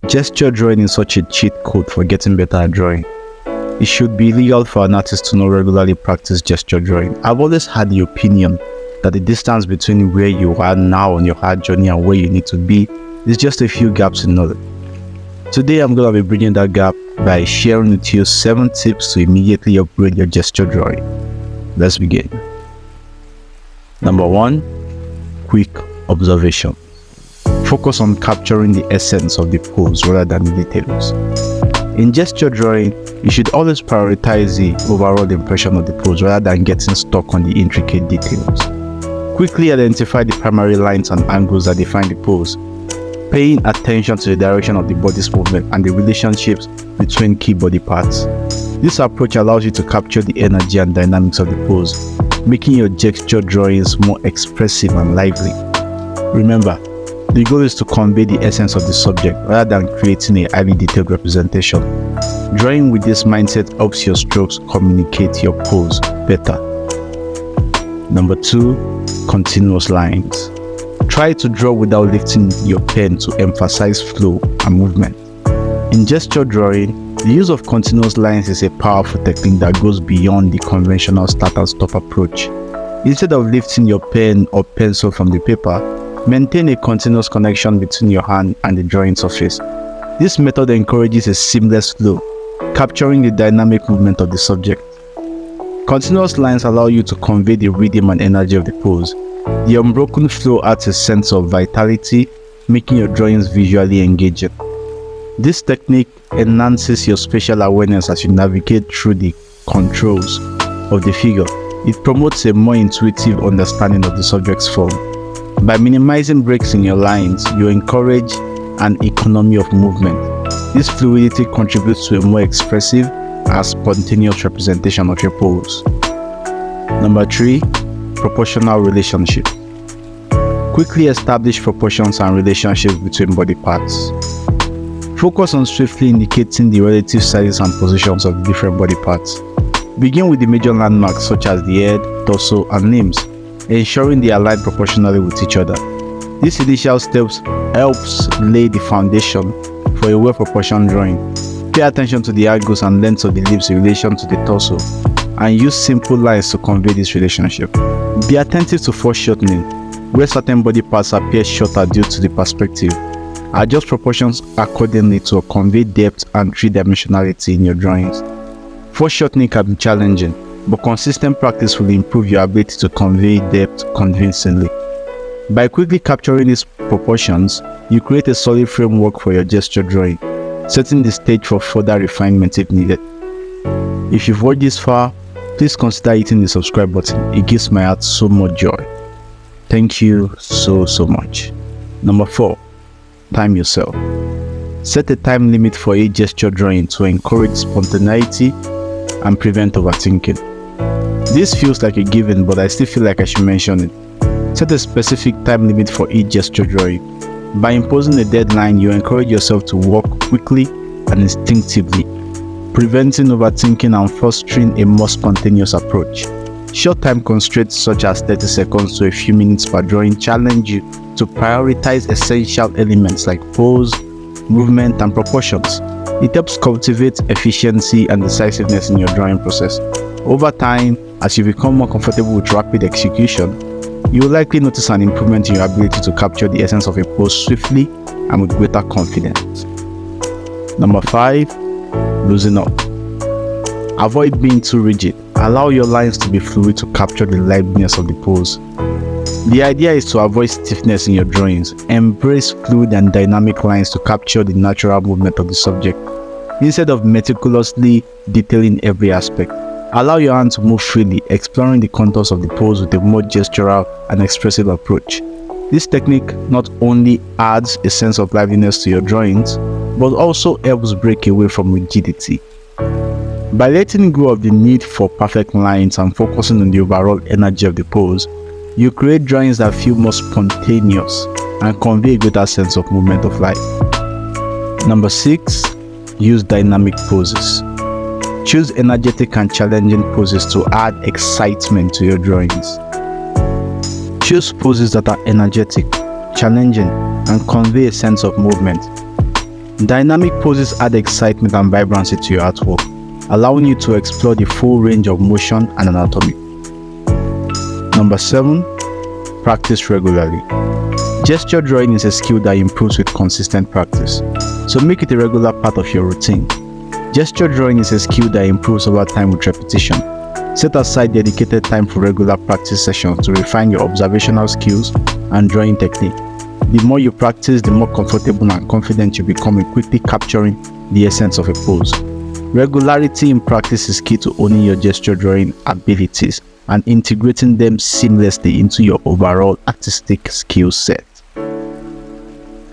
Gesture drawing is such a cheat code for getting better at drawing. It should be illegal for an artist to not regularly practice gesture drawing. I've always had the opinion that the distance between where you are now on your art journey and where you need to be is just a few gaps in knowledge. Today I'm going to be bridging that gap by sharing with you 7 tips to immediately upgrade your gesture drawing. Let's begin. Number 1. Quick observation. Focus on capturing the essence of the pose rather than the details. In gesture drawing, you should always prioritize the overall impression of the pose rather than getting stuck on the intricate details. Quickly identify the primary lines and angles that define the pose, paying attention to the direction of the body's movement and the relationships between key body parts. This approach allows you to capture the energy and dynamics of the pose, making your gesture drawings more expressive and lively. Remember, the goal is to convey the essence of the subject rather than creating a highly detailed representation. Drawing with this mindset helps your strokes communicate your pose better. Number 2. Continuous lines. Try to draw without lifting your pen to emphasize flow and movement. In gesture drawing, the use of continuous lines is a powerful technique that goes beyond the conventional start and stop approach. Instead of lifting your pen or pencil from the paper, maintain a continuous connection between your hand and the drawing surface. This method encourages a seamless flow, capturing the dynamic movement of the subject. Continuous lines allow you to convey the rhythm and energy of the pose. The unbroken flow adds a sense of vitality, making your drawings visually engaging. This technique enhances your spatial awareness as you navigate through the controls of the figure. It promotes a more intuitive understanding of the subject's form. By minimizing breaks in your lines, you encourage an economy of movement. This fluidity contributes to a more expressive and spontaneous representation of your pose. Number 3. Proportional relationship. Quickly establish proportions and relationships between body parts. Focus on swiftly indicating the relative sizes and positions of the different body parts. Begin with the major landmarks such as the head, torso, and limbs, ensuring they align proportionally with each other. These initial steps helps lay the foundation for a well-proportioned drawing. Pay attention to the angles and lengths of the limbs in relation to the torso, and use simple lines to convey this relationship. Be attentive to foreshortening, where certain body parts appear shorter due to the perspective. Adjust proportions accordingly to convey depth and three-dimensionality in your drawings. Foreshortening can be challenging, but consistent practice will improve your ability to convey depth convincingly. By quickly capturing these proportions, you create a solid framework for your gesture drawing, setting the stage for further refinement if needed. If you've watched this far, please consider hitting the subscribe button. It gives my heart so much joy. Thank you so much. Number 4. Time yourself. Set a time limit for each gesture drawing to encourage spontaneity and prevent overthinking. This feels like a given, but I still feel like I should mention it. Set a specific time limit for each gesture drawing. By imposing a deadline, you encourage yourself to work quickly and instinctively, preventing overthinking and fostering a more spontaneous approach. Short time constraints such as 30 seconds to a few minutes per drawing challenge you to prioritize essential elements like pose, movement, and proportions. It helps cultivate efficiency and decisiveness in your drawing process. Over time, as you become more comfortable with rapid execution, you will likely notice an improvement in your ability to capture the essence of a pose swiftly and with greater confidence. Number 5. Loosen up. Avoid being too rigid. Allow your lines to be fluid to capture the liveliness of the pose. The idea is to avoid stiffness in your drawings. Embrace fluid and dynamic lines to capture the natural movement of the subject. Instead of meticulously detailing every aspect, allow your hand to move freely, exploring the contours of the pose with a more gestural and expressive approach. This technique not only adds a sense of liveliness to your drawings, but also helps break away from rigidity. By letting go of the need for perfect lines and focusing on the overall energy of the pose, you create drawings that feel more spontaneous and convey a greater sense of movement of life. Number 6. Use dynamic poses. Choose energetic and challenging poses to add excitement to your drawings. Choose poses that are energetic, challenging, and convey a sense of movement. Dynamic poses add excitement and vibrancy to your artwork, allowing you to explore the full range of motion and anatomy. Number 7. Practice regularly. Gesture drawing is a skill that improves with consistent practice, so make it a regular part of your routine. Gesture drawing is a skill that improves over time with repetition. Set aside dedicated time for regular practice sessions to refine your observational skills and drawing technique. The more you practice, the more comfortable and confident you become in quickly capturing the essence of a pose. Regularity in practice is key to owning your gesture drawing abilities and integrating them seamlessly into your overall artistic skill set.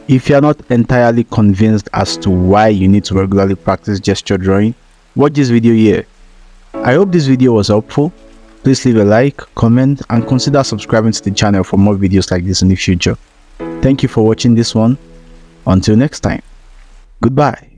If you are not entirely convinced as to why you need to regularly practice gesture drawing, watch this video here. I hope this video was helpful. Please leave a like, comment, and consider subscribing to the channel for more videos like this in the future. Thank you for watching this one. Until next time, goodbye.